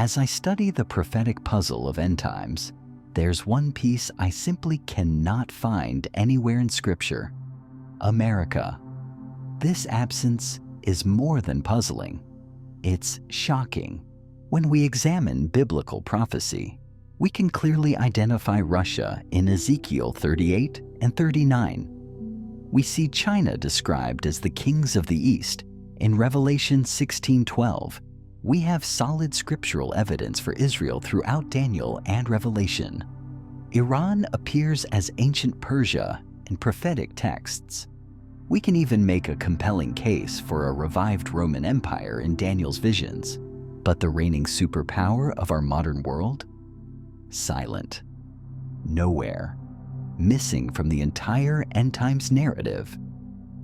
As I study the prophetic puzzle of end times, there's one piece I simply cannot find anywhere in Scripture: America. This absence is more than puzzling. It's shocking. When we examine biblical prophecy, we can clearly identify Russia in Ezekiel 38 and 39. We see China described as the kings of the East in Revelation 16:12. We have solid scriptural evidence for Israel throughout Daniel and Revelation. Iran appears as ancient Persia in prophetic texts. We can even make a compelling case for a revived Roman Empire in Daniel's visions. But the reigning superpower of our modern world? Silent. Nowhere. Missing from the entire end times narrative.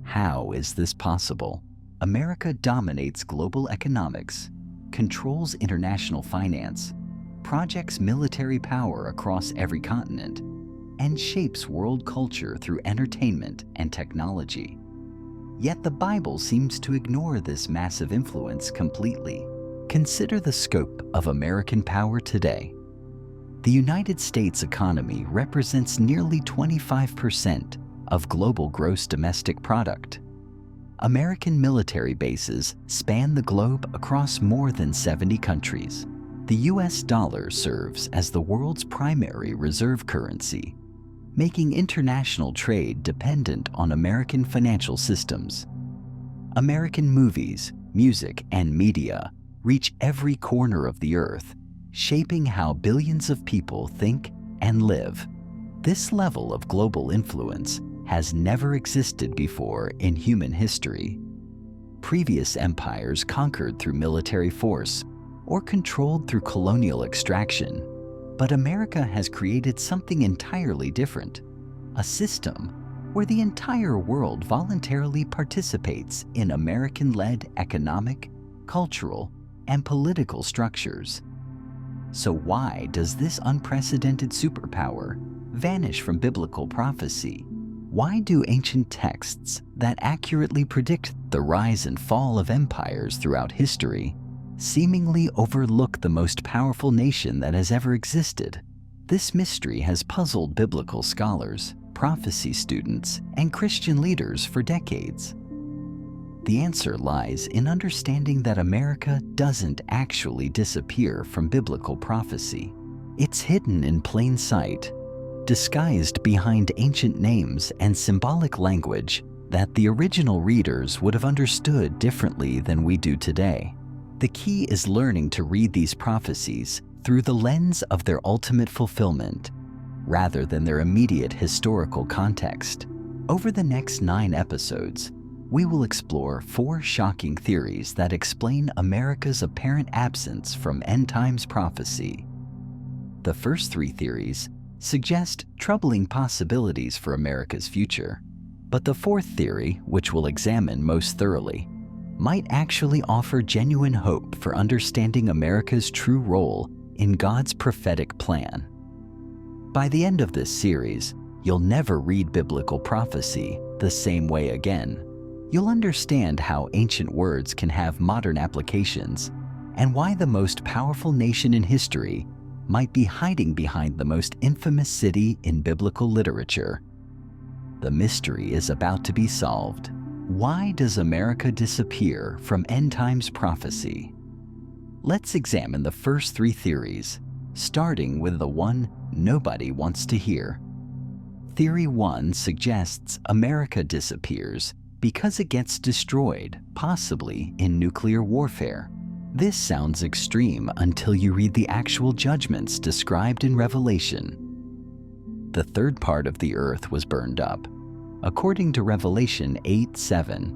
How is this possible? America dominates global economics, controls international finance, projects military power across every continent, and shapes world culture through entertainment and technology. Yet the Bible seems to ignore this massive influence completely. Consider the scope of American power today. The United States economy represents nearly 25% of global gross domestic product. American military bases span the globe across more than 70 countries. The US dollar serves as the world's primary reserve currency, making international trade dependent on American financial systems. American movies, music, and media reach every corner of the earth, shaping how billions of people think and live. This level of global influence has never existed before in human history. Previous empires conquered through military force or controlled through colonial extraction, but America has created something entirely different: a system where the entire world voluntarily participates in American-led economic, cultural, and political structures. So why does this unprecedented superpower vanish from biblical prophecy? Why do ancient texts that accurately predict the rise and fall of empires throughout history seemingly overlook the most powerful nation that has ever existed? This mystery has puzzled biblical scholars, prophecy students, and Christian leaders for decades. The answer lies in understanding that America doesn't actually disappear from biblical prophecy. It's hidden in plain sight, disguised behind ancient names and symbolic language that the original readers would have understood differently than we do today. The key is learning to read these prophecies through the lens of their ultimate fulfillment, rather than their immediate historical context. Over the next 9 episodes, we will explore 4 shocking theories that explain America's apparent absence from end times prophecy. The first 3 theories suggest troubling possibilities for America's future, but the 4th theory, which we'll examine most thoroughly, might actually offer genuine hope for understanding America's true role in God's prophetic plan. By the end of this series, you'll never read biblical prophecy the same way again. You'll understand how ancient words can have modern applications, and why the most powerful nation in history might be hiding behind the most infamous city in biblical literature. The mystery is about to be solved. Why does America disappear from end times prophecy? Let's examine the first 3 theories, starting with the one nobody wants to hear. Theory 1 suggests America disappears because it gets destroyed, possibly in nuclear warfare. This sounds extreme until you read the actual judgments described in Revelation. The third part of the earth was burned up, according to Revelation 8:7.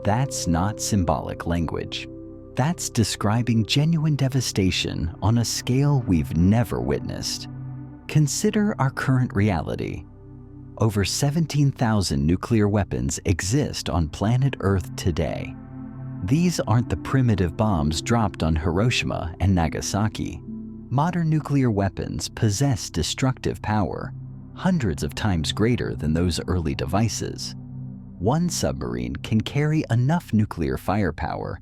That's not symbolic language. That's describing genuine devastation on a scale we've never witnessed. Consider our current reality. Over 17,000 nuclear weapons exist on planet Earth today. These aren't the primitive bombs dropped on Hiroshima and Nagasaki. Modern nuclear weapons possess destructive power, hundreds of times greater than those early devices. One submarine can carry enough nuclear firepower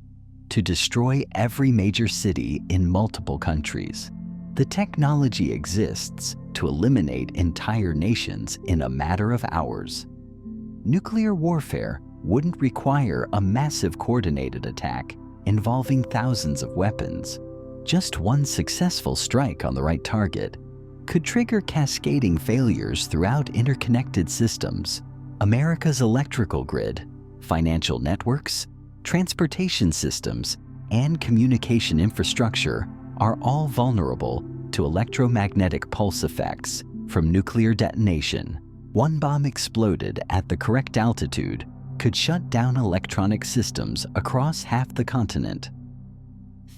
to destroy every major city in multiple countries. The technology exists to eliminate entire nations in a matter of hours. Nuclear warfare wouldn't require a massive coordinated attack involving thousands of weapons. Just one successful strike on the right target could trigger cascading failures throughout interconnected systems. America's electrical grid, financial networks, transportation systems, and communication infrastructure are all vulnerable to electromagnetic pulse effects from nuclear detonation. One bomb exploded at the correct altitude could shut down electronic systems across half the continent.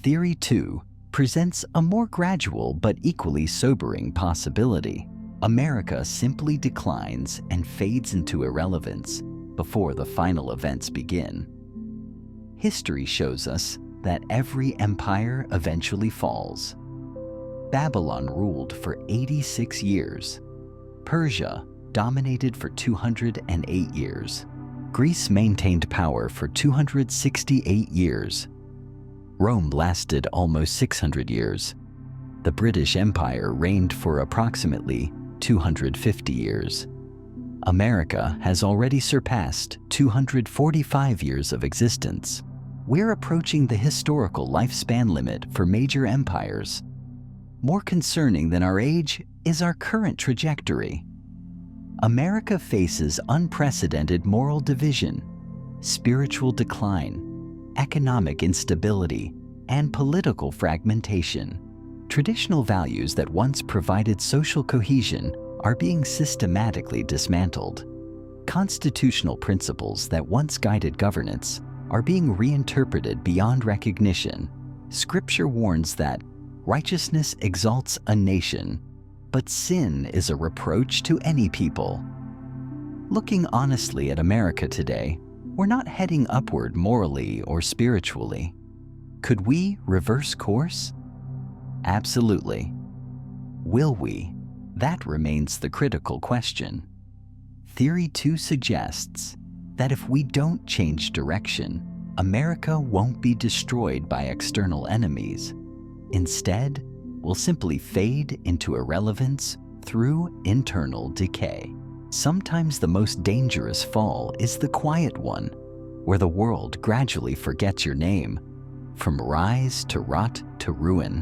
Theory 2 presents a more gradual but equally sobering possibility. America simply declines and fades into irrelevance before the final events begin. History shows us that every empire eventually falls. Babylon ruled for 86 years. Persia dominated for 208 years. Greece maintained power for 268 years. Rome lasted almost 600 years. The British Empire reigned for approximately 250 years. America has already surpassed 245 years of existence. We're approaching the historical lifespan limit for major empires. More concerning than our age is our current trajectory. America faces unprecedented moral division, spiritual decline, economic instability, and political fragmentation. Traditional values that once provided social cohesion are being systematically dismantled. Constitutional principles that once guided governance are being reinterpreted beyond recognition. Scripture warns that righteousness exalts a nation, but sin is a reproach to any people. Looking honestly at America today, we're not heading upward morally or spiritually. Could we reverse course? Absolutely. Will we? That remains the critical question. Theory 2 suggests that if we don't change direction, America won't be destroyed by external enemies. Instead, we'll simply fade into irrelevance through internal decay. Sometimes the most dangerous fall is the quiet one, where the world gradually forgets your name, from rise to rot to ruin.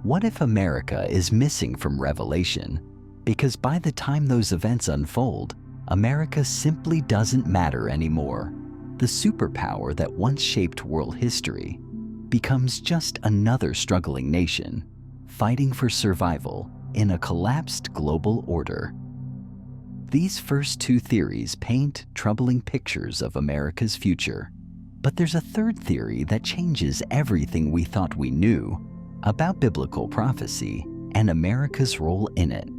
What if America is missing from Revelation because by the time those events unfold, America simply doesn't matter anymore? The superpower that once shaped world history becomes just another struggling nation, fighting for survival in a collapsed global order. These first two theories paint troubling pictures of America's future. But there's a third theory that changes everything we thought we knew about biblical prophecy and America's role in it.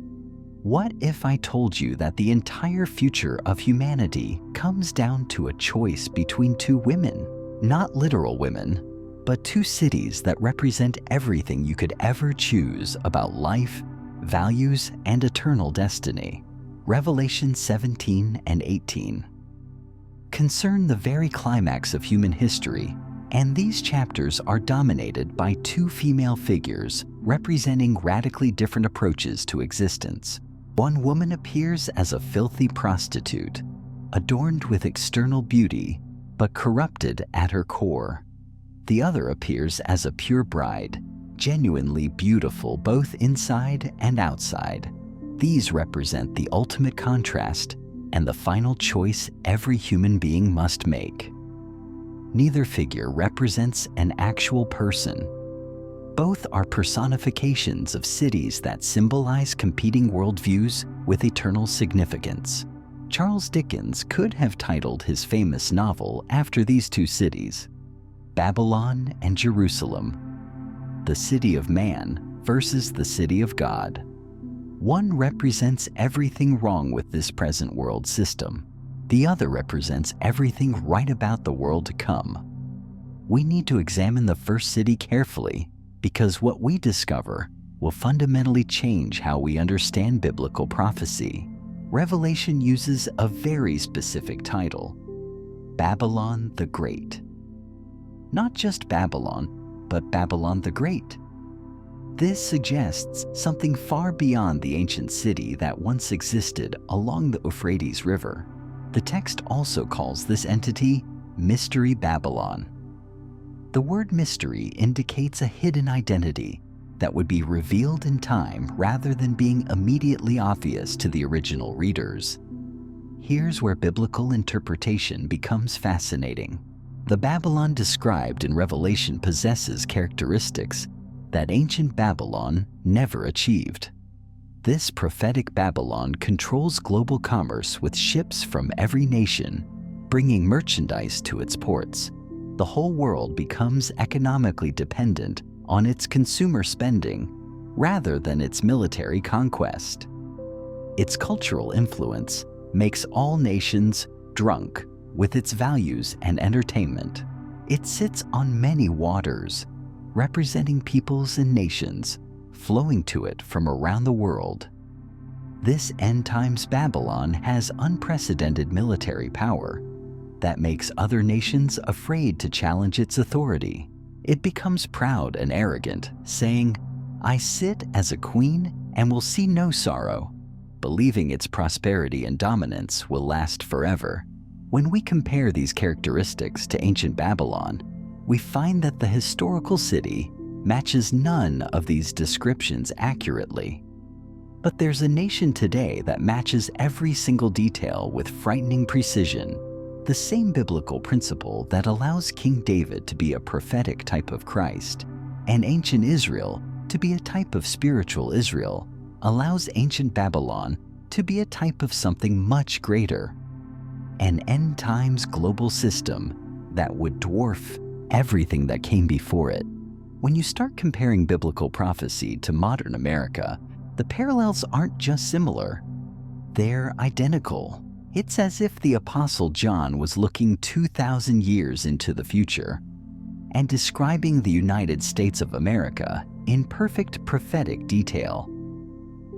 What if I told you that the entire future of humanity comes down to a choice between two women? Not literal women, but two cities that represent everything you could ever choose about life, values, and eternal destiny. Revelation 17 and 18 concern the very climax of human history, and these chapters are dominated by two female figures representing radically different approaches to existence. One woman appears as a filthy prostitute, adorned with external beauty, but corrupted at her core. The other appears as a pure bride, genuinely beautiful both inside and outside. These represent the ultimate contrast and the final choice every human being must make. Neither figure represents an actual person. Both are personifications of cities that symbolize competing worldviews with eternal significance. Charles Dickens could have titled his famous novel after these two cities, Babylon and Jerusalem, the city of man versus the city of God. One represents everything wrong with this present world system. The other represents everything right about the world to come. We need to examine the first city carefully because what we discover will fundamentally change how we understand biblical prophecy. Revelation uses a very specific title, Babylon the Great. not just Babylon, but Babylon the Great. This suggests something far beyond the ancient city that once existed along the Euphrates River. The text also calls this entity Mystery Babylon. The word mystery indicates a hidden identity that would be revealed in time rather than being immediately obvious to the original readers. Here's where biblical interpretation becomes fascinating. The Babylon described in Revelation possesses characteristics that ancient Babylon never achieved. This prophetic Babylon controls global commerce with ships from every nation, bringing merchandise to its ports. The whole world becomes economically dependent on its consumer spending rather than its military conquest. Its cultural influence makes all nations drunk with its values and entertainment. It sits on many waters, representing peoples and nations flowing to it from around the world. This end times Babylon has unprecedented military power that makes other nations afraid to challenge its authority. It becomes proud and arrogant, saying, "I sit as a queen and will see no sorrow," believing its prosperity and dominance will last forever. When we compare these characteristics to ancient Babylon, we find that the historical city matches none of these descriptions accurately. But there's a nation today that matches every single detail with frightening precision. The same biblical principle that allows King David to be a prophetic type of Christ and ancient Israel to be a type of spiritual Israel allows ancient Babylon to be a type of something much greater, an end times global system that would dwarf everything that came before it. When you start comparing biblical prophecy to modern America, the parallels aren't just similar, they're identical. It's as if the Apostle John was looking 2,000 years into the future and describing the United States of America in perfect prophetic detail,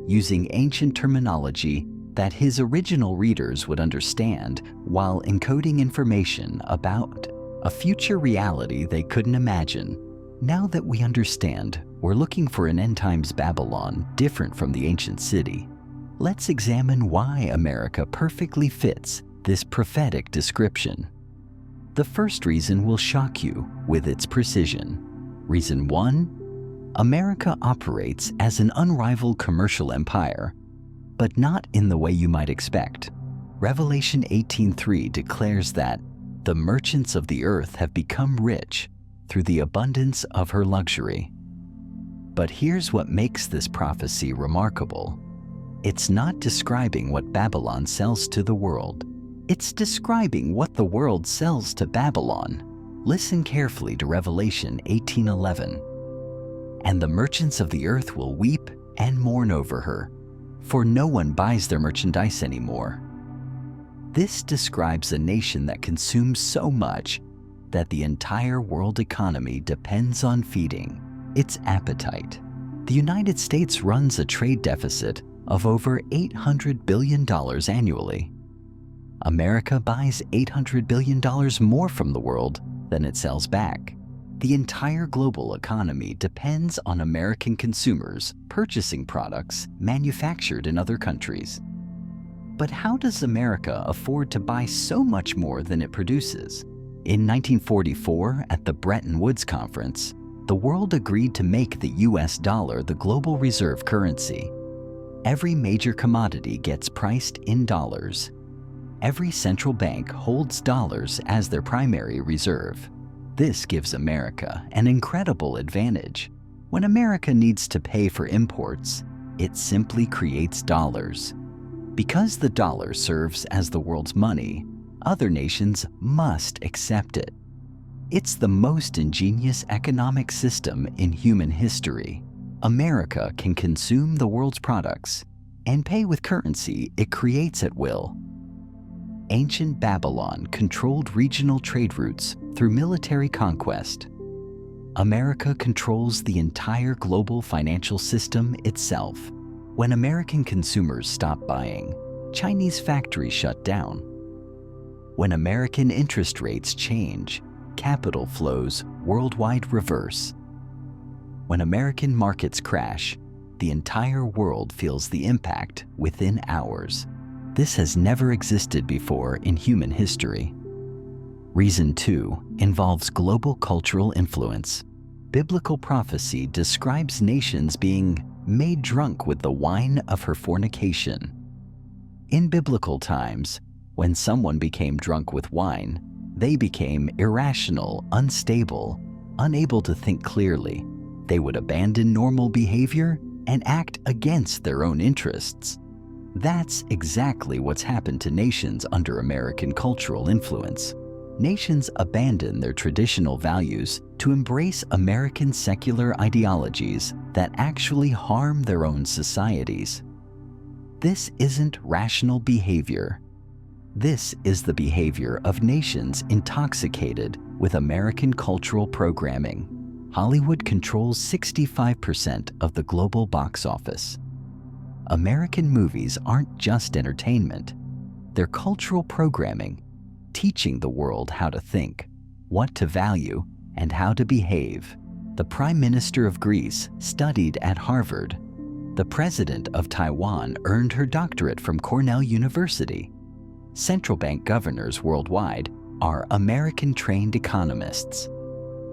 using ancient terminology that his original readers would understand while encoding information about a future reality they couldn't imagine. Now that we understand we're looking for an end times Babylon different from the ancient city, let's examine why America perfectly fits this prophetic description. The first reason will shock you with its precision. Reason 1, America operates as an unrivaled commercial empire, but not in the way you might expect. Revelation 18:3 declares that the merchants of the earth have become rich through the abundance of her luxury. But here's what makes this prophecy remarkable. It's not describing what Babylon sells to the world. It's describing what the world sells to Babylon. Listen carefully to Revelation 18:11. "And the merchants of the earth will weep and mourn over her, for no one buys their merchandise anymore." This describes a nation that consumes so much that the entire world economy depends on feeding its appetite. The United States runs a trade deficit of over $800 billion annually. America buys $800 billion more from the world than it sells back. The entire global economy depends on American consumers purchasing products manufactured in other countries. But how does America afford to buy so much more than it produces? In 1944, at the Bretton Woods Conference, the world agreed to make the US dollar the global reserve currency. Every major commodity gets priced in dollars. Every central bank holds dollars as their primary reserve. This gives America an incredible advantage. When America needs to pay for imports, it simply creates dollars. Because the dollar serves as the world's money, other nations must accept it. It's the most ingenious economic system in human history. America can consume the world's products and pay with currency it creates at will. Ancient Babylon controlled regional trade routes through military conquest. America controls the entire global financial system itself. When American consumers stop buying, Chinese factories shut down. When American interest rates change, capital flows worldwide reverse. When American markets crash, the entire world feels the impact within hours. This has never existed before in human history. Reason 2 involves global cultural influence. Biblical prophecy describes nations being made drunk with the wine of her fornication. In biblical times, when someone became drunk with wine, they became irrational, unstable, unable to think clearly. They would abandon normal behavior and act against their own interests. That's exactly what's happened to nations under American cultural influence. Nations abandon their traditional values to embrace American secular ideologies that actually harm their own societies. This isn't rational behavior. This is the behavior of nations intoxicated with American cultural programming. Hollywood controls 65% of the global box office. American movies aren't just entertainment. They're cultural programming, teaching the world how to think, what to value, and how to behave. The Prime Minister of Greece studied at Harvard. The President of Taiwan earned her doctorate from Cornell University. Central bank governors worldwide are American-trained economists.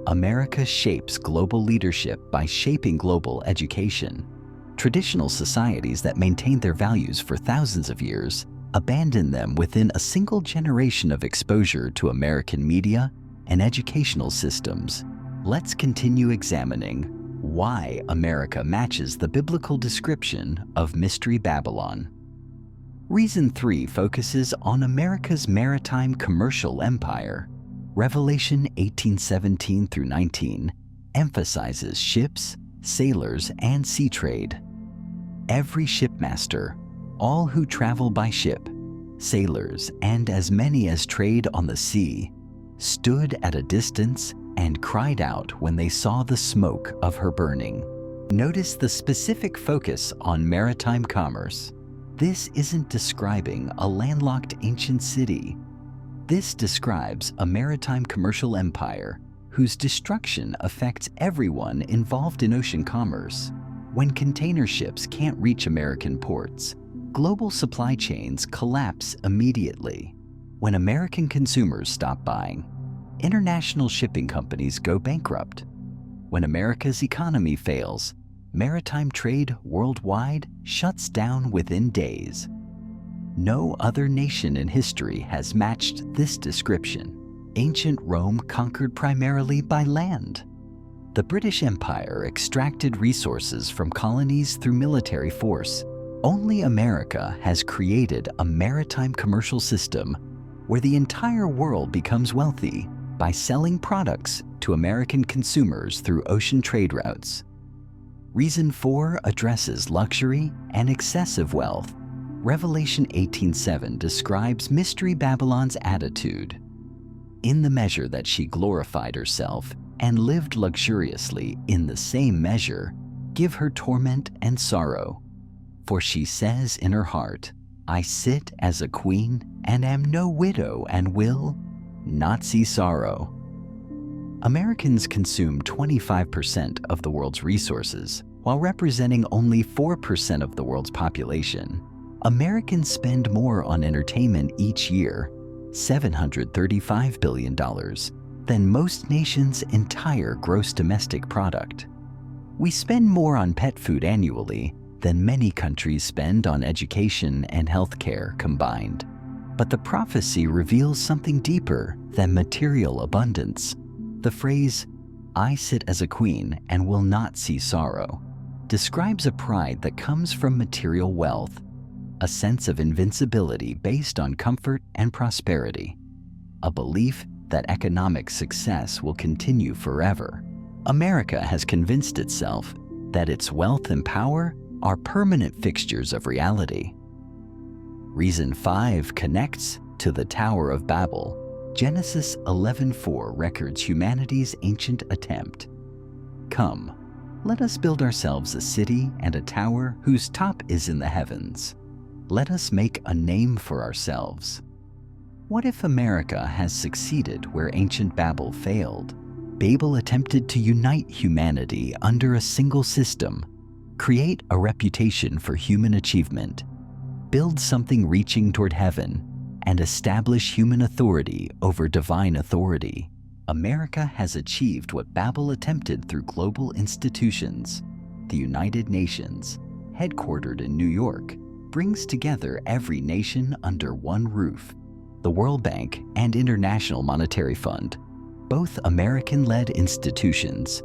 America shapes global leadership by shaping global education. Traditional societies that maintained their values for thousands of years abandon them within a single generation of exposure to American media and educational systems. Let's continue examining why America matches the biblical description of Mystery Babylon. Reason 3 focuses on America's maritime commercial empire. Revelation 18:17 through 19 emphasizes ships, sailors, and sea trade. Every shipmaster, all who travel by ship, sailors, and as many as trade on the sea, stood at a distance and cried out when they saw the smoke of her burning. Notice the specific focus on maritime commerce. This isn't describing a landlocked ancient city. This describes a maritime commercial empire whose destruction affects everyone involved in ocean commerce. When container ships can't reach American ports, global supply chains collapse immediately. When American consumers stop buying, international shipping companies go bankrupt. When America's economy fails, maritime trade worldwide shuts down within days. No other nation in history has matched this description. Ancient Rome conquered primarily by land. The British Empire extracted resources from colonies through military force. Only America has created a maritime commercial system where the entire world becomes wealthy by selling products to American consumers through ocean trade routes. Reason 4 addresses luxury and excessive wealth. Revelation 18:7 describes Mystery Babylon's attitude. In the measure that she glorified herself and lived luxuriously, in the same measure, give her torment and sorrow. For she says in her heart, I sit as a queen and am no widow and will not see sorrow. Americans consume 25% of the world's resources, while representing only 4% of the world's population. Americans spend more on entertainment each year, $735 billion, than most nations' entire gross domestic product. We spend more on pet food annually than many countries spend on education and healthcare combined. But the prophecy reveals something deeper than material abundance. The phrase, I sit as a queen and will not see sorrow, describes a pride that comes from material wealth, a sense of invincibility based on comfort and prosperity, a belief that economic success will continue forever. America has convinced itself that its wealth and power are permanent fixtures of reality. Reason 5 connects to the Tower of Babel. Genesis 11:4 records humanity's ancient attempt. Come, let us build ourselves a city and a tower whose top is in the heavens. Let us make a name for ourselves. What if America has succeeded where ancient Babel failed? Babel attempted to unite humanity under a single system, create a reputation for human achievement, build something reaching toward heaven, and establish human authority over divine authority. America has achieved what Babel attempted through global institutions. The United Nations, headquartered in New York, brings together every nation under one roof. The World Bank and International Monetary Fund, both American-led institutions,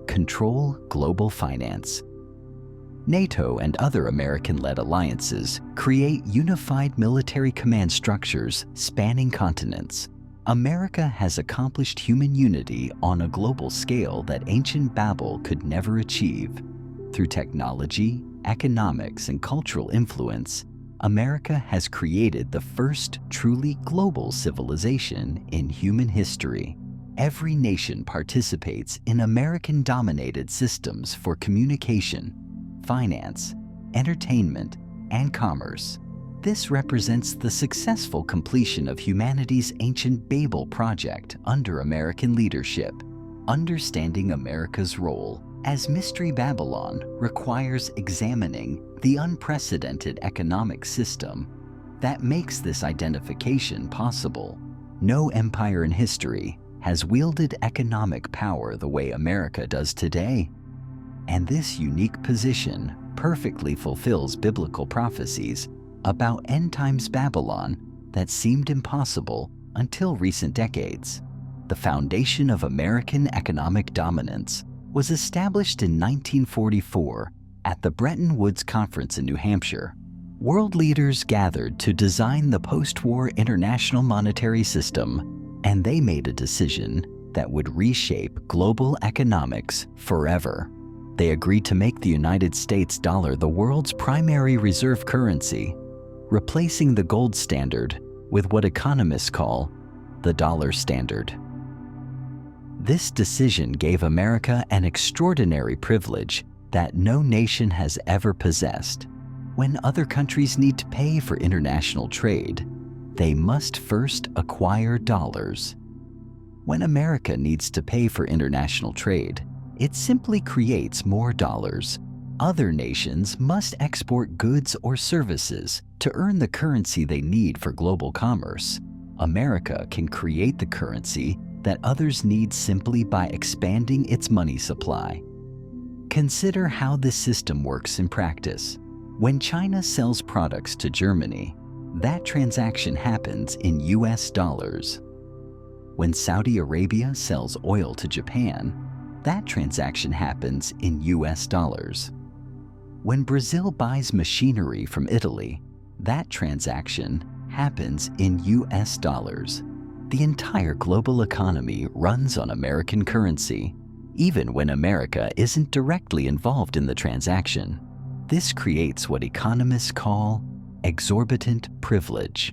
control global finance. NATO and other American-led alliances create unified military command structures spanning continents. America has accomplished human unity on a global scale that ancient Babel could never achieve. Through technology, economics, and cultural influence, America has created the first truly global civilization in human history. Every nation participates in American-dominated systems for communication, finance, entertainment, and commerce. This represents the successful completion of humanity's ancient Babel project under American leadership. Understanding America's role as Mystery Babylon requires examining the unprecedented economic system that makes this identification possible. No empire in history has wielded economic power the way America does today, and this unique position perfectly fulfills biblical prophecies about end-times Babylon that seemed impossible until recent decades. The foundation of American economic dominance was established in 1944 at the Bretton Woods Conference in New Hampshire. World leaders gathered to design the post-war international monetary system, and they made a decision that would reshape global economics forever. They agreed to make the United States dollar the world's primary reserve currency, replacing the gold standard with what economists call the dollar standard. This decision gave America an extraordinary privilege that no nation has ever possessed. When other countries need to pay for international trade, they must first acquire dollars. When America needs to pay for international trade, it simply creates more dollars. Other nations must export goods or services to earn the currency they need for global commerce. America can create the currency that others need simply by expanding its money supply. Consider how this system works in practice. When China sells products to Germany, that transaction happens in US dollars. When Saudi Arabia sells oil to Japan, that transaction happens in US dollars. When Brazil buys machinery from Italy, that transaction happens in US dollars. The entire global economy runs on American currency, even when America isn't directly involved in the transaction. This creates what economists call exorbitant privilege.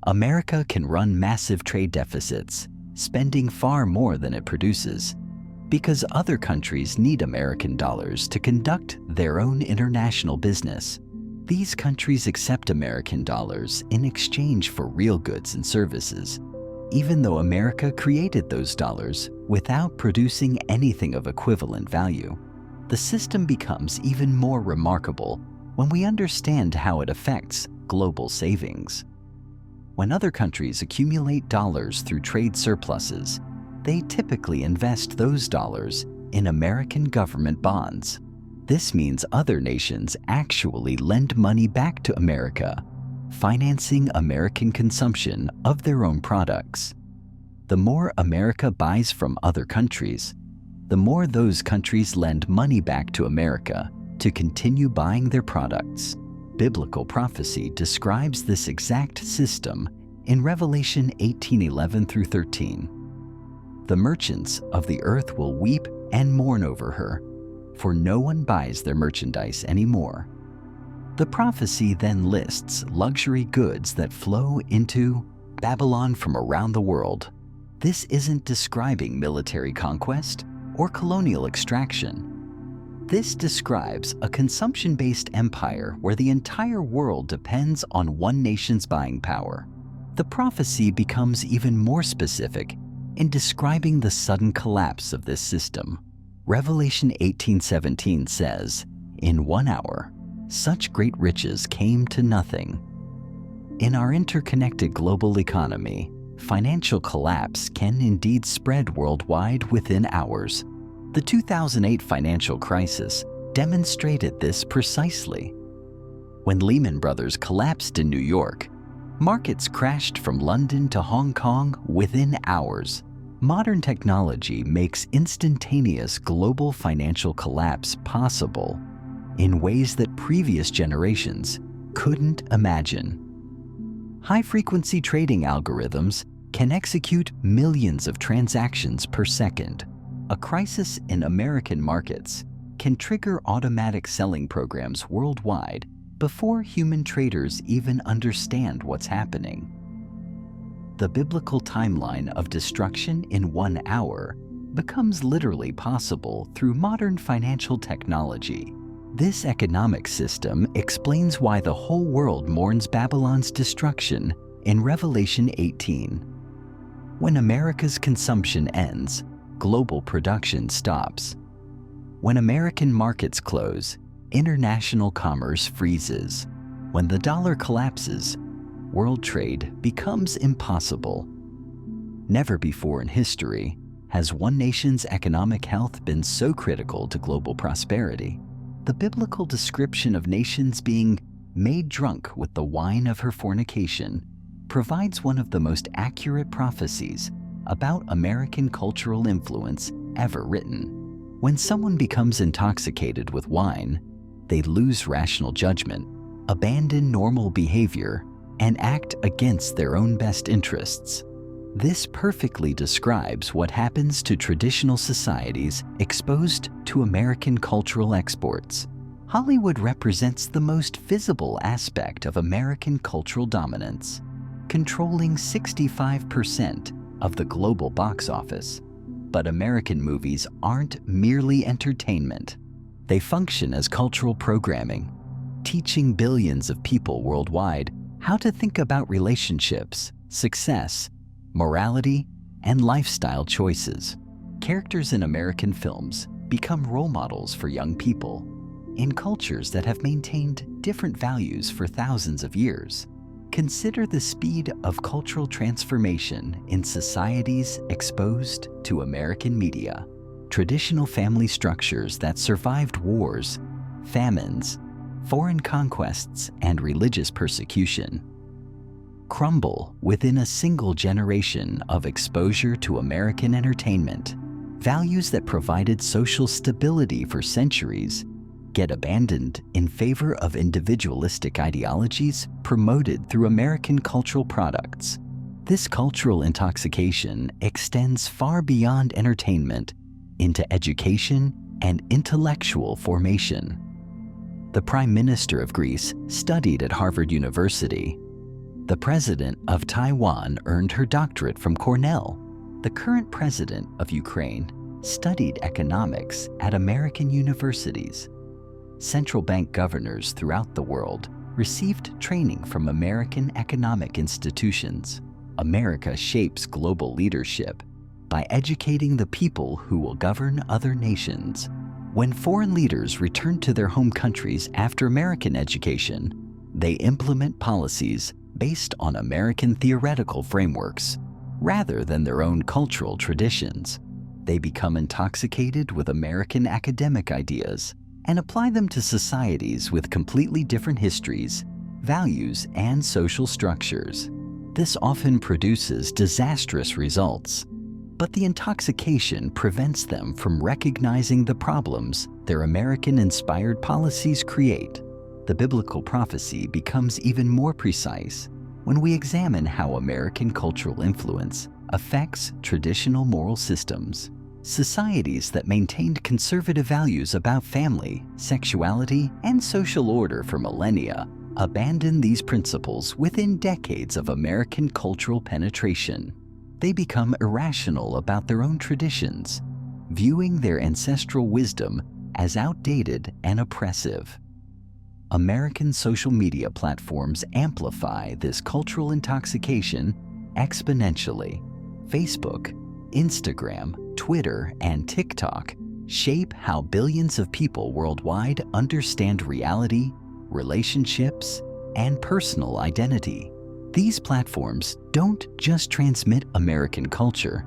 America can run massive trade deficits, spending far more than it produces, because other countries need American dollars to conduct their own international business. These countries accept American dollars in exchange for real goods and services, even though America created those dollars without producing anything of equivalent value. The system becomes even more remarkable when we understand how it affects global savings. When other countries accumulate dollars through trade surpluses, they typically invest those dollars in American government bonds. This means other nations actually lend money back to America, financing American consumption of their own products. The more America buys from other countries, the more those countries lend money back to America to continue buying their products. Biblical prophecy describes this exact system in Revelation 18:11 through 13. The merchants of the earth will weep and mourn over her, for no one buys their merchandise anymore. The prophecy then lists luxury goods that flow into Babylon from around the world. This isn't describing military conquest or colonial extraction. This describes a consumption-based empire where the entire world depends on one nation's buying power. The prophecy becomes even more specific in describing the sudden collapse of this system. Revelation 18:17 says, "In 1 hour, such great riches came to nothing." In our interconnected global economy, financial collapse can indeed spread worldwide within hours. The 2008 financial crisis demonstrated this precisely. When Lehman Brothers collapsed in New York, markets crashed from London to Hong Kong within hours. Modern technology makes instantaneous global financial collapse possible in ways that previous generations couldn't imagine. High-frequency trading algorithms can execute millions of transactions per second. A crisis in American markets can trigger automatic selling programs worldwide before human traders even understand what's happening. The biblical timeline of destruction in 1 hour becomes literally possible through modern financial technology. This economic system explains why the whole world mourns Babylon's destruction in Revelation 18. When America's consumption ends, global production stops. When American markets close, international commerce freezes. When the dollar collapses, world trade becomes impossible. Never before in history has one nation's economic health been so critical to global prosperity. The biblical description of nations being made drunk with the wine of her fornication provides one of the most accurate prophecies about American cultural influence ever written. When someone becomes intoxicated with wine, they lose rational judgment, abandon normal behavior, and act against their own best interests. This perfectly describes what happens to traditional societies exposed to American cultural exports. Hollywood represents the most visible aspect of American cultural dominance, controlling 65% of the global box office. But American movies aren't merely entertainment. They function as cultural programming, teaching billions of people worldwide how to think about relationships, success, morality, and lifestyle choices. Characters in American films become role models for young people in cultures that have maintained different values for thousands of years. Consider the speed of cultural transformation in societies exposed to American media. Traditional family structures that survived wars, famines, foreign conquests, and religious persecution crumble within a single generation of exposure to American entertainment. Values that provided social stability for centuries get abandoned in favor of individualistic ideologies promoted through American cultural products. This cultural intoxication extends far beyond entertainment into education and intellectual formation. The Prime Minister of Greece studied at Harvard University. The President of Taiwan earned her doctorate from Cornell. The current President of Ukraine studied economics at American universities. Central bank governors throughout the world received training from American economic institutions. America shapes global leadership by educating the people who will govern other nations. When foreign leaders return to their home countries after American education, they implement policies based on American theoretical frameworks rather than their own cultural traditions. They become intoxicated with American academic ideas and apply them to societies with completely different histories, values, and social structures. This often produces disastrous results, but the intoxication prevents them from recognizing the problems their American-inspired policies create. The biblical prophecy becomes even more precise when we examine how American cultural influence affects traditional moral systems. Societies that maintained conservative values about family, sexuality, and social order for millennia abandon these principles within decades of American cultural penetration. They become irrational about their own traditions, viewing their ancestral wisdom as outdated and oppressive. American social media platforms amplify this cultural intoxication exponentially. Facebook, Instagram, Twitter, and TikTok shape how billions of people worldwide understand reality, relationships, and personal identity. These platforms don't just transmit American culture,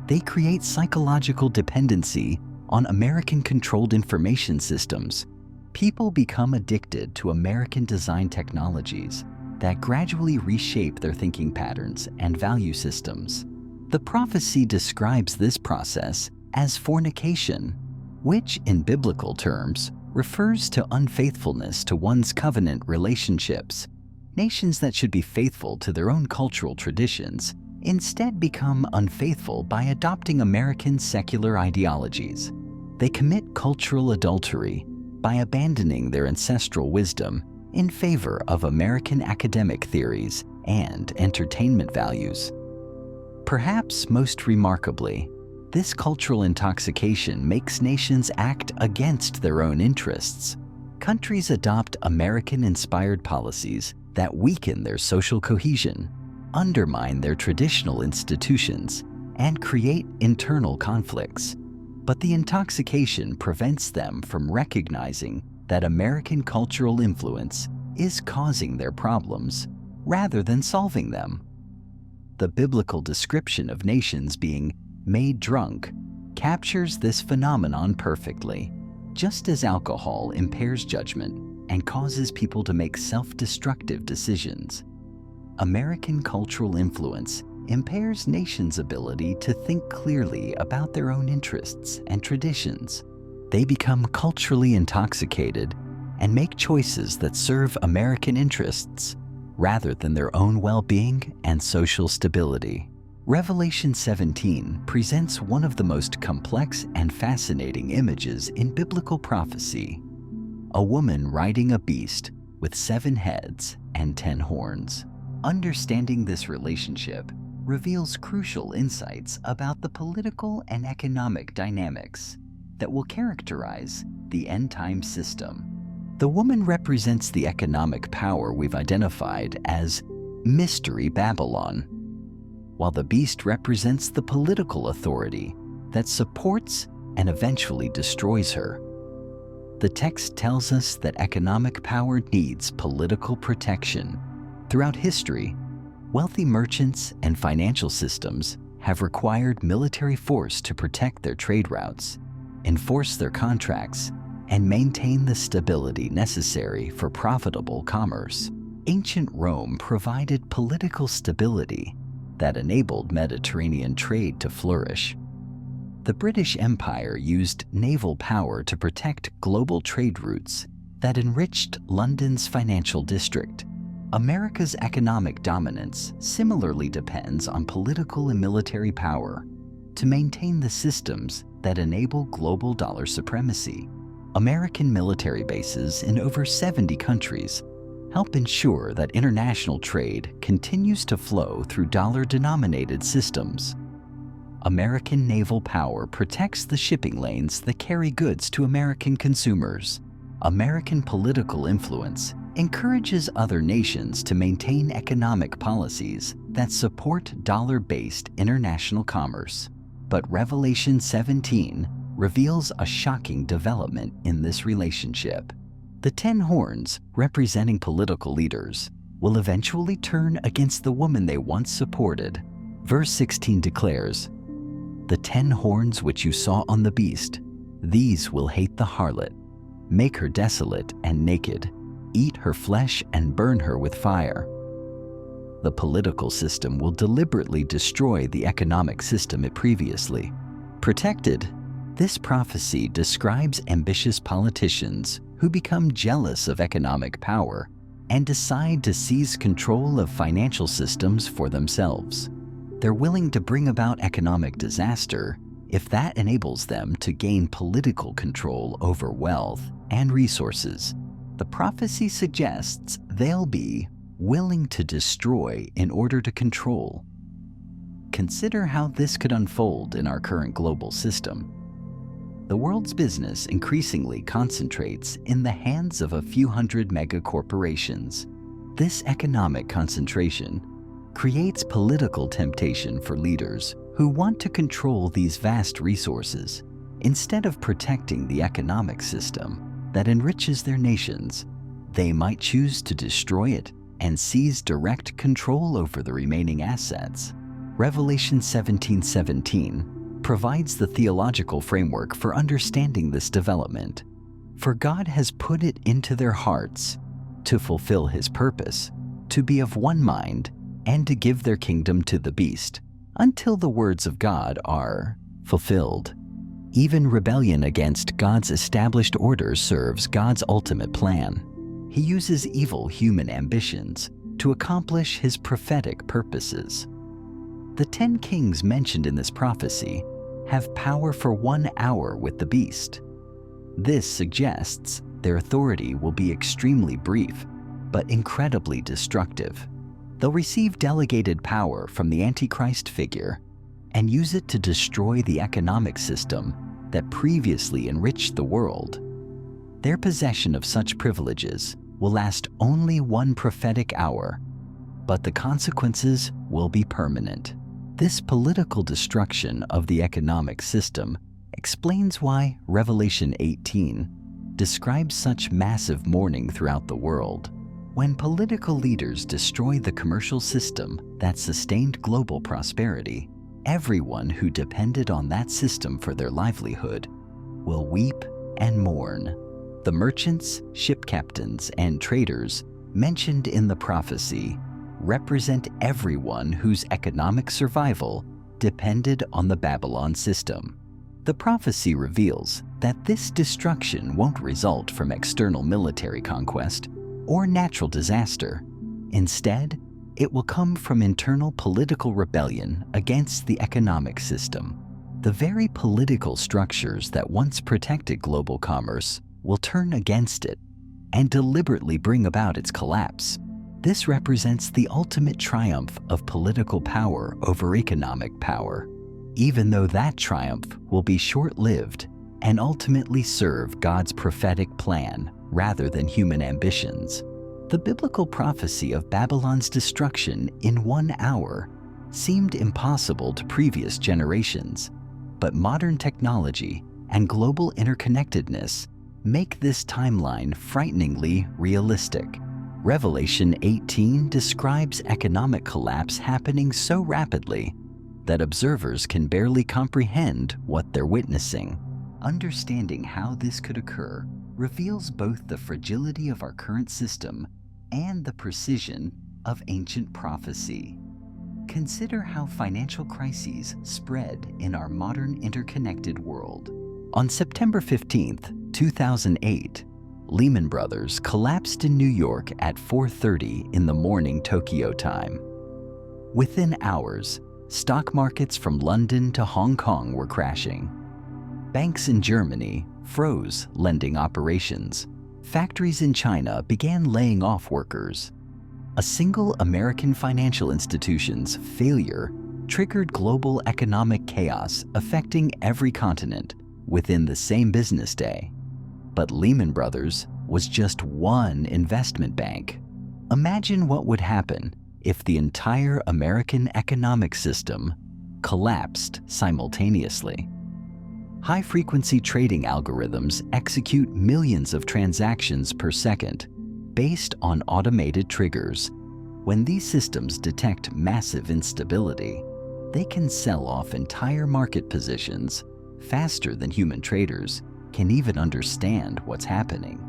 they create psychological dependency on American-controlled information systems. People become addicted to American-designed technologies that gradually reshape their thinking patterns and value systems. The prophecy describes this process as fornication, which in biblical terms refers to unfaithfulness to one's covenant relationships. Nations that should be faithful to their own cultural traditions instead become unfaithful by adopting American secular ideologies. They commit cultural adultery by abandoning their ancestral wisdom in favor of American academic theories and entertainment values. Perhaps most remarkably, this cultural intoxication makes nations act against their own interests. Countries adopt American-inspired policies that weaken their social cohesion, undermine their traditional institutions, and create internal conflicts. But the intoxication prevents them from recognizing that American cultural influence is causing their problems rather than solving them. The biblical description of nations being made drunk captures this phenomenon perfectly. Just as alcohol impairs judgment and causes people to make self-destructive decisions, American cultural influence impairs nations' ability to think clearly about their own interests and traditions. They become culturally intoxicated and make choices that serve American interests rather than their own well-being and social stability. Revelation 17 presents one of the most complex and fascinating images in biblical prophecy: a woman riding a beast with 7 heads and 10 horns. Understanding this relationship reveals crucial insights about the political and economic dynamics that will characterize the end-time system. The woman represents the economic power we've identified as Mystery Babylon, while the beast represents the political authority that supports and eventually destroys her. The text tells us that economic power needs political protection. Throughout history, wealthy merchants and financial systems have required military force to protect their trade routes, enforce their contracts, and maintain the stability necessary for profitable commerce. Ancient Rome provided political stability that enabled Mediterranean trade to flourish. The British Empire used naval power to protect global trade routes that enriched London's financial district. America's economic dominance similarly depends on political and military power to maintain the systems that enable global dollar supremacy. American military bases in over 70 countries help ensure that international trade continues to flow through dollar-denominated systems. American naval power protects the shipping lanes that carry goods to American consumers. American political influence encourages other nations to maintain economic policies that support dollar-based international commerce. But Revelation 17 reveals a shocking development in this relationship. The 10 horns, representing political leaders, will eventually turn against the woman they once supported. Verse 16 declares, "The 10 horns which you saw on the beast, these will hate the harlot, make her desolate and naked, eat her flesh and burn her with fire." The political system will deliberately destroy the economic system it previously protected. This prophecy describes ambitious politicians who become jealous of economic power and decide to seize control of financial systems for themselves. They're willing to bring about economic disaster if that enables them to gain political control over wealth and resources. The prophecy suggests they'll be willing to destroy in order to control. Consider how this could unfold in our current global system. the world's business increasingly concentrates in the hands of a few hundred mega corporations. This economic concentration creates political temptation for leaders who want to control these vast resources. Instead of protecting the economic system that enriches their nations, they might choose to destroy it and seize direct control over the remaining assets. Revelation 17:17 provides the theological framework for understanding this development. For God has put it into their hearts to fulfill his purpose, to be of one mind, and to give their kingdom to the beast, until the words of God are fulfilled. Even rebellion against God's established order serves God's ultimate plan. He uses evil human ambitions to accomplish his prophetic purposes. The 10 kings mentioned in this prophecy have power for 1 hour with the beast. This suggests their authority will be extremely brief, but incredibly destructive. They'll receive delegated power from the Antichrist figure and use it to destroy the economic system that previously enriched the world. Their possession of such privileges will last only 1 prophetic hour, but the consequences will be permanent. This political destruction of the economic system explains why Revelation 18 describes such massive mourning throughout the world. When political leaders destroy the commercial system that sustained global prosperity, everyone who depended on that system for their livelihood will weep and mourn. The merchants, ship captains, and traders mentioned in the prophecy represent everyone whose economic survival depended on the Babylon system. The prophecy reveals that this destruction won't result from external military conquest or natural disaster. Instead, it will come from internal political rebellion against the economic system. The very political structures that once protected global commerce will turn against it and deliberately bring about its collapse. This represents the ultimate triumph of political power over economic power, even though that triumph will be short-lived and ultimately serve God's prophetic plan rather than human ambitions. The biblical prophecy of Babylon's destruction in 1 hour seemed impossible to previous generations, but modern technology and global interconnectedness make this timeline frighteningly realistic. Revelation 18 describes economic collapse happening so rapidly that observers can barely comprehend what they're witnessing. Understanding how this could occur reveals both the fragility of our current system and the precision of ancient prophecy. Consider how financial crises spread in our modern interconnected world. On September 15, 2008, Lehman Brothers collapsed in New York at 4:30 in the morning Tokyo time. Within hours, stock markets from London to Hong Kong were crashing. Banks in Germany froze lending operations. Factories in China began laying off workers. A single American financial institution's failure triggered global economic chaos affecting every continent within the same business day. But Lehman Brothers was just one investment bank. Imagine what would happen if the entire American economic system collapsed simultaneously. High-frequency trading algorithms execute millions of transactions per second based on automated triggers. When these systems detect massive instability, they can sell off entire market positions faster than human traders can even understand what's happening.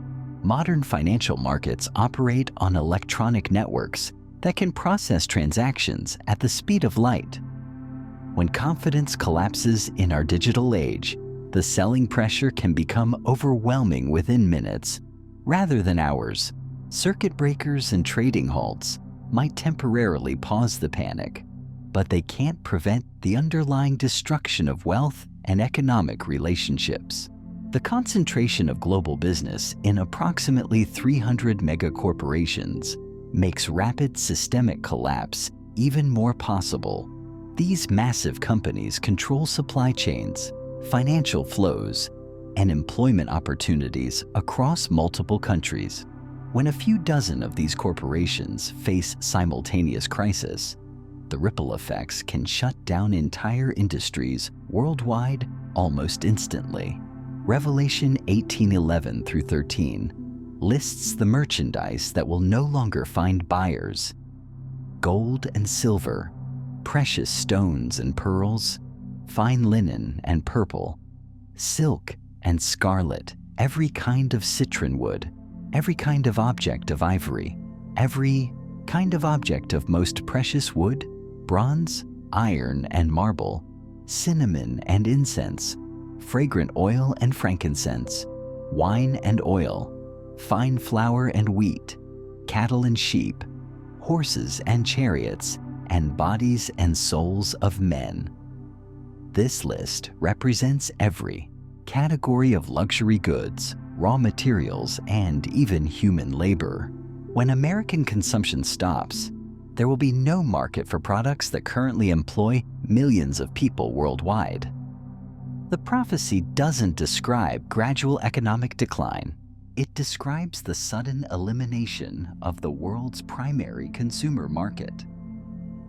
Modern financial markets operate on electronic networks that can process transactions at the speed of light. When confidence collapses in our digital age, the selling pressure can become overwhelming within minutes rather than hours. Circuit breakers and trading halts might temporarily pause the panic, but they can't prevent the underlying destruction of wealth and economic relationships. The concentration of global business in approximately 300 megacorporations makes rapid systemic collapse even more possible. These massive companies control supply chains, financial flows, and employment opportunities across multiple countries. When a few dozen of these corporations face simultaneous crisis, the ripple effects can shut down entire industries worldwide almost instantly. Revelation 18:11 through 13 lists the merchandise that will no longer find buyers: gold and silver, precious stones and pearls, fine linen and purple, silk and scarlet, every kind of citron wood, every kind of object of ivory, every kind of object of most precious wood, bronze, iron, and marble, cinnamon and incense, fragrant oil and frankincense, wine and oil, fine flour and wheat, cattle and sheep, horses and chariots, and bodies and souls of men. This list represents every category of luxury goods, raw materials, and even human labor. When American consumption stops, there will be no market for products that currently employ millions of people worldwide. The prophecy doesn't describe gradual economic decline. It describes the sudden elimination of the world's primary consumer market.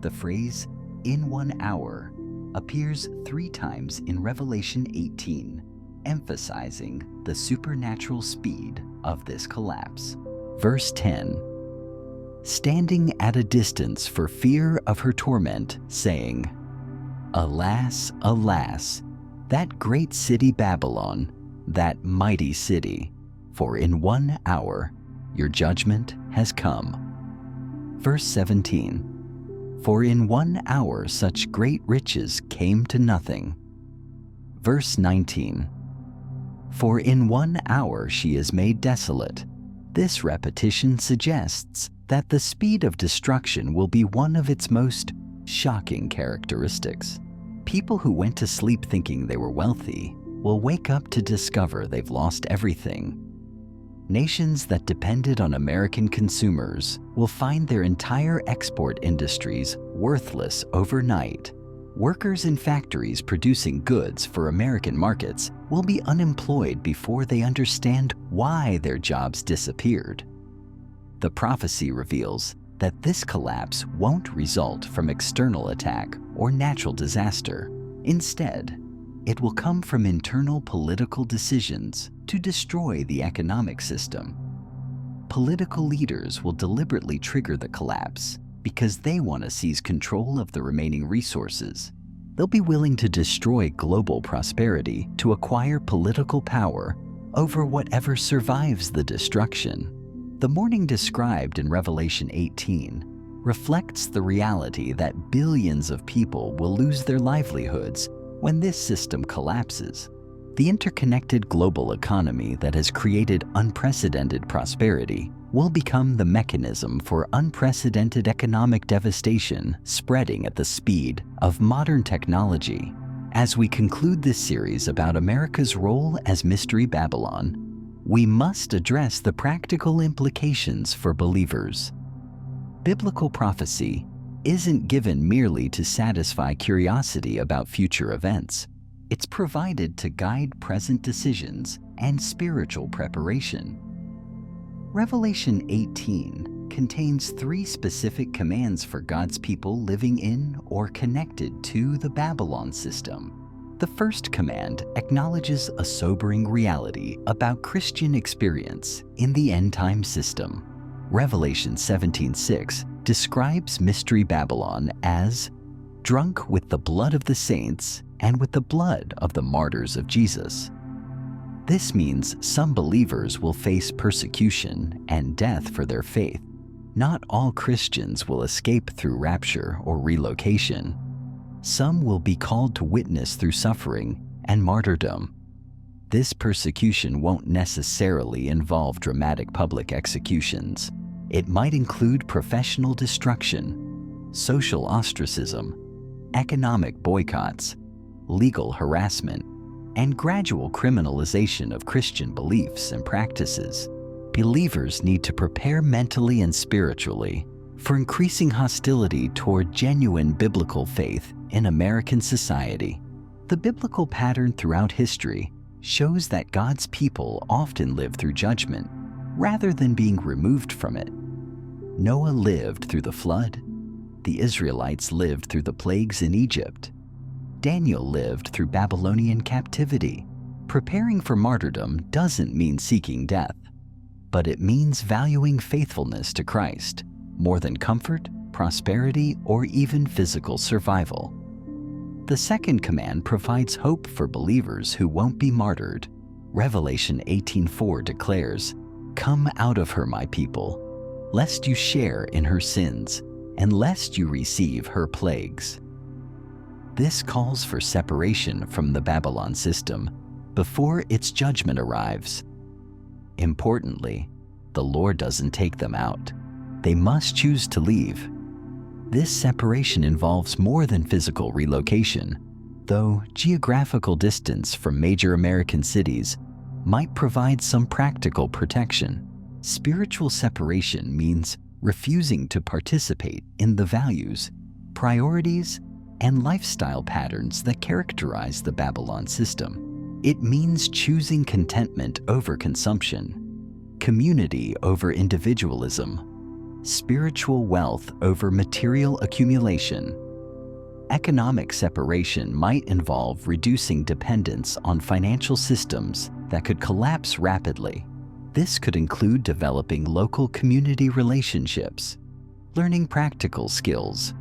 The phrase, "in 1 hour," appears 3 times in Revelation 18, emphasizing the supernatural speed of this collapse. Verse 10, "Standing at a distance for fear of her torment, saying, Alas, alas, that great city Babylon, that mighty city, for in 1 hour your judgment has come." Verse 17, "For in 1 hour such great riches came to nothing." Verse 19, "For in 1 hour she is made desolate." This repetition suggests that the speed of destruction will be one of its most shocking characteristics. People who went to sleep thinking they were wealthy will wake up to discover they've lost everything. Nations that depended on American consumers will find their entire export industries worthless overnight. Workers in factories producing goods for American markets will be unemployed before they understand why their jobs disappeared. The prophecy reveals that this collapse won't result from external attack or natural disaster. Instead, it will come from internal political decisions to destroy the economic system. Political leaders will deliberately trigger the collapse because they want to seize control of the remaining resources. They'll be willing to destroy global prosperity to acquire political power over whatever survives the destruction. The morning described in Revelation 18 reflects the reality that billions of people will lose their livelihoods when this system collapses. The interconnected global economy that has created unprecedented prosperity will become the mechanism for unprecedented economic devastation spreading at the speed of modern technology. As we conclude this series about America's role as Mystery Babylon, we must address the practical implications for believers. Biblical prophecy isn't given merely to satisfy curiosity about future events. It's provided to guide present decisions and spiritual preparation. Revelation 18 contains 3 specific commands for God's people living in or connected to the Babylon system. The first command acknowledges a sobering reality about Christian experience in the end-time system. Revelation 17:6 describes Mystery Babylon as drunk with the blood of the saints and with the blood of the martyrs of Jesus. This means some believers will face persecution and death for their faith. Not all Christians will escape through rapture or relocation. Some will be called to witness through suffering and martyrdom. This persecution won't necessarily involve dramatic public executions. It might include professional destruction, social ostracism, economic boycotts, legal harassment, and gradual criminalization of Christian beliefs and practices. Believers need to prepare mentally and spiritually for increasing hostility toward genuine biblical faith in American society. The biblical pattern throughout history shows that God's people often live through judgment rather than being removed from it. Noah lived through the flood. The Israelites lived through the plagues in Egypt. Daniel lived through Babylonian captivity. Preparing for martyrdom doesn't mean seeking death, but it means valuing faithfulness to Christ more than comfort, prosperity, or even physical survival. The second command provides hope for believers who won't be martyred. Revelation 18:4 declares, "Come out of her, my people, lest you share in her sins, and lest you receive her plagues." This calls for separation from the Babylon system before its judgment arrives. Importantly, the Lord doesn't take them out. They must choose to leave. This separation involves more than physical relocation, though geographical distance from major American cities might provide some practical protection. Spiritual separation means refusing to participate in the values, priorities, and lifestyle patterns that characterize the Babylon system. It means choosing contentment over consumption, community over individualism, spiritual wealth over material accumulation. Economic separation might involve reducing dependence on financial systems that could collapse rapidly. This could include developing local community relationships, learning practical skills,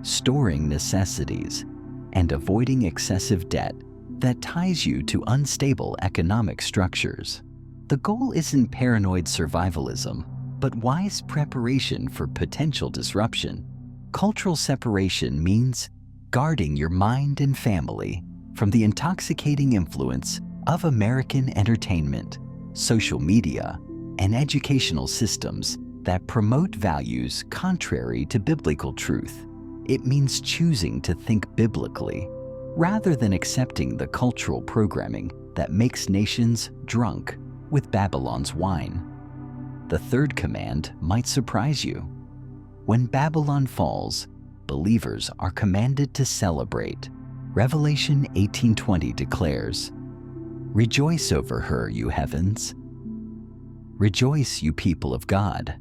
storing necessities, and avoiding excessive debt that ties you to unstable economic structures. The goal isn't paranoid survivalism, but wise preparation for potential disruption. Cultural separation means guarding your mind and family from the intoxicating influence of American entertainment, social media, and educational systems that promote values contrary to biblical truth. It means choosing to think biblically rather than accepting the cultural programming that makes nations drunk with Babylon's wine. The third command might surprise you. When Babylon falls, believers are commanded to celebrate. Revelation 18:20 declares, "Rejoice over her, you heavens. Rejoice, you people of God.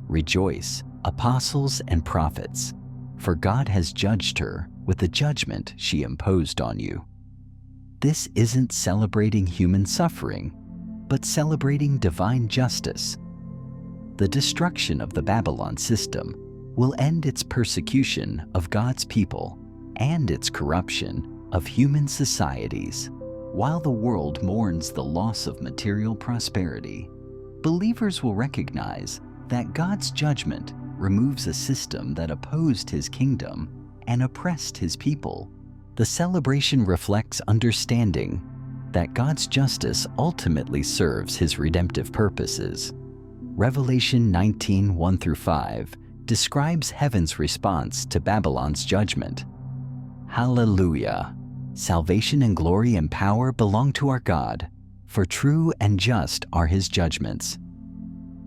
Rejoice, apostles and prophets, for God has judged her with the judgment she imposed on you." This isn't celebrating human suffering, but celebrating divine justice. The destruction of the Babylon system will end its persecution of God's people and its corruption of human societies. While the world mourns the loss of material prosperity, believers will recognize that God's judgment removes a system that opposed His kingdom and oppressed His people. The celebration reflects understanding that God's justice ultimately serves His redemptive purposes. Revelation 19:1-5 describes heaven's response to Babylon's judgment. Hallelujah! Salvation and glory and power belong to our God, for true and just are His judgments.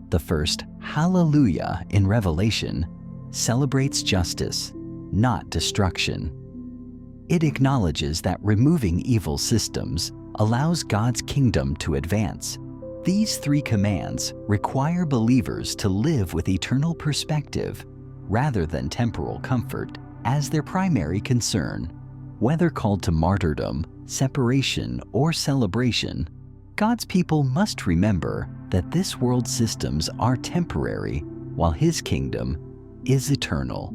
The first Hallelujah in Revelation celebrates justice, not destruction. It acknowledges that removing evil systems allows God's kingdom to advance. These three commands require believers to live with eternal perspective rather than temporal comfort as their primary concern. Whether called to martyrdom, separation, or celebration, God's people must remember that this world's systems are temporary while His kingdom is eternal.